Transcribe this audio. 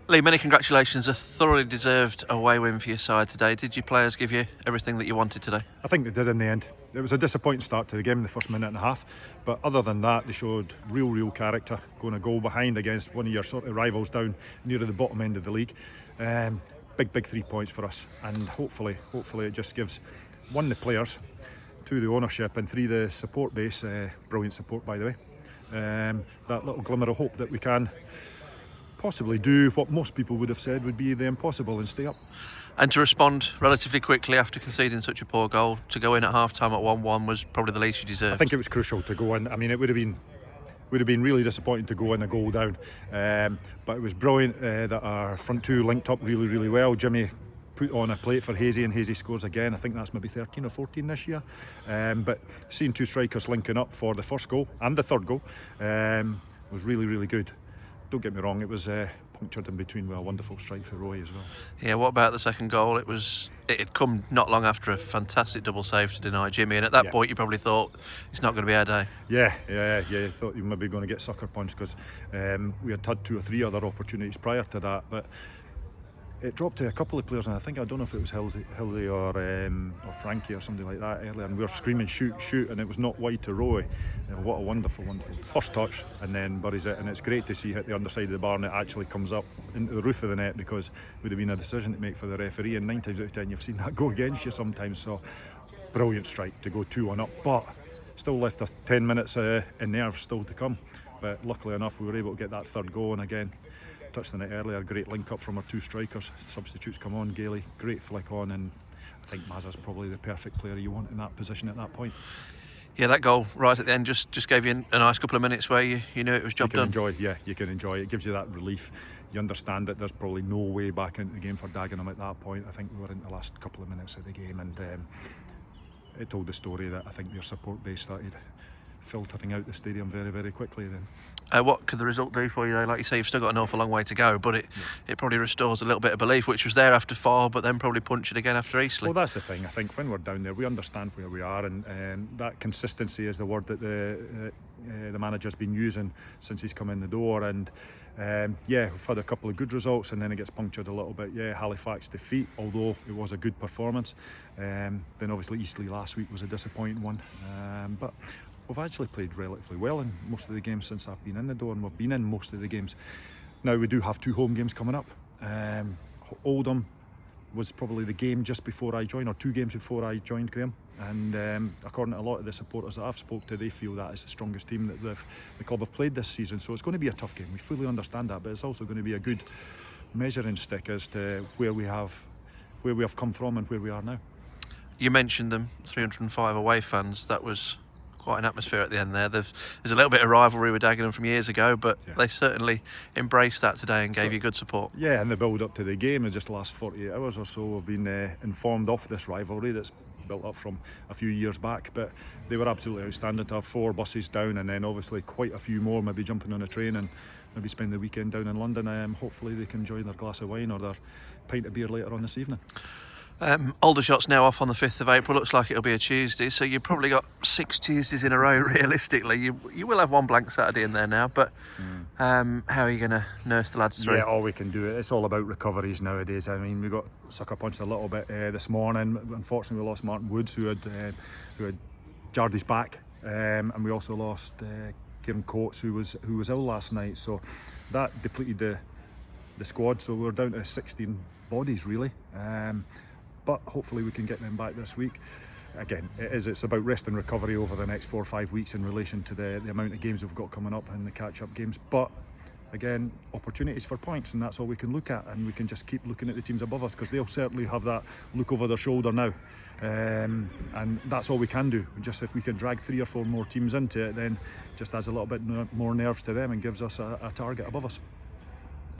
Lee, many congratulations. A thoroughly deserved away win for your side today. Did your players give you everything that you wanted today? I think they did in the end. It was a disappointing start to the game in the first minute and a half, but other than that, they showed real character, going a goal behind against one of your sort of rivals down near the bottom end of the league. Big 3 points for us, and hopefully it just gives one, the players, two, the ownership, and three, the support base. Brilliant support, by the way. That little glimmer of hope that we can possibly do what most people would have said would be the impossible and stay up. And to respond relatively quickly after conceding such a poor goal, to go in at half-time at 1-1 was probably the least you deserved. I think it was crucial to go in. I mean, it would have been really disappointing to go in a goal down, but it was brilliant that our front two linked up really well. Jimmy put on a plate for Hazy, and Hazy scores again. I think that's maybe 13 or 14 this year, but seeing two strikers linking up for the first goal and the third goal was really good. Don't get me wrong, it was punctured in between with a wonderful strike for Roy as well. Yeah, what about the second goal? It had come not long after a fantastic double save to deny Jimmy, and at that point you probably thought it's not going to be our day. Yeah. Thought you were maybe going to get sucker punched because we had 2 or 3 other opportunities prior to that, but it dropped to a couple of players, and I don't know if it was Hildy or Frankie or something like that earlier, and we were screaming shoot, and it was not wide to Roy. What a wonderful first touch, and then buries it, and it's great to see hit the underside of the bar and it actually comes up into the roof of the net, because it would have been a decision to make for the referee, and 9 times out of 10 you've seen that go against you sometimes. So brilliant strike to go 2-1 up, but still left us 10 minutes in nerves still to come, but luckily enough we were able to get that third goal. And again, touched on it earlier, great link up from our two strikers. Substitutes come on, Gailey, great flick on, and I think Mazza's probably the perfect player you want in that position at that point. Yeah, that goal right at the end just gave you a nice couple of minutes where you knew it was job done. You can enjoy it. It gives you that relief. You understand that there's probably no way back into the game for Dagenham at that point. I think we were in the last couple of minutes of the game, and it told the story that I think their support base started filtering out the stadium very quickly then. What could the result do for you though? Like you say, you've still got an awful long way to go, but it probably restores a little bit of belief, which was there after 4, but then probably punctured again after Eastleigh. Well, that's the thing. I think when we're down there, we understand where we are, and that consistency is the word that the manager's been using since he's come in the door. And we've had a couple of good results, and then it gets punctured a little bit. Halifax defeat, although it was a good performance. Then obviously Eastleigh last week was a disappointing one, but we've actually played relatively well in most of the games since I've been in the door, and we've been in most of the games. Now we do have 2 home games coming up. Oldham was probably the game just before I joined, or 2 games before I joined, Graham, and according to a lot of the supporters that I've spoke to, they feel that is the strongest team that the club have played this season. So it's going to be a tough game, we fully understand that, but it's also going to be a good measuring stick as to where we have come from and where we are now. You mentioned them, 305 away fans. That was quite an atmosphere at the end there. There's a little bit of rivalry with Dagenham from years ago, but they certainly embraced that today and gave you good support. Yeah, and the build up to the game in just the last 48 hours or so have been informed of this rivalry that's built up from a few years back, but they were absolutely outstanding to have 4 buses down, and then obviously quite a few more maybe jumping on a train and maybe spend the weekend down in London. Hopefully they can enjoy their glass of wine or their pint of beer later on this evening. Aldershot's now off on the 5th of April. Looks like it'll be a Tuesday, so you've probably got 6 Tuesdays in a row realistically. You will have one blank Saturday in there now, but how are you going to nurse the lads through? Yeah, all we can do, it's all about recoveries nowadays. I mean, we got sucker punched a little bit this morning. Unfortunately we lost Martin Woods, who had jarred his back, and we also lost Kieran Coates, who was ill last night, so that depleted the squad, so we're down to 16 bodies really. But hopefully we can get them back this week. Again, it's about rest and recovery over the next 4 or 5 weeks in relation to the amount of games we've got coming up and the catch-up games. But again, opportunities for points, and that's all we can look at, and we can just keep looking at the teams above us, because they'll certainly have that look over their shoulder now, and that's all we can do. Just if we can drag 3 or 4 more teams into it, then just adds a little bit more nerves to them and gives us a target above us.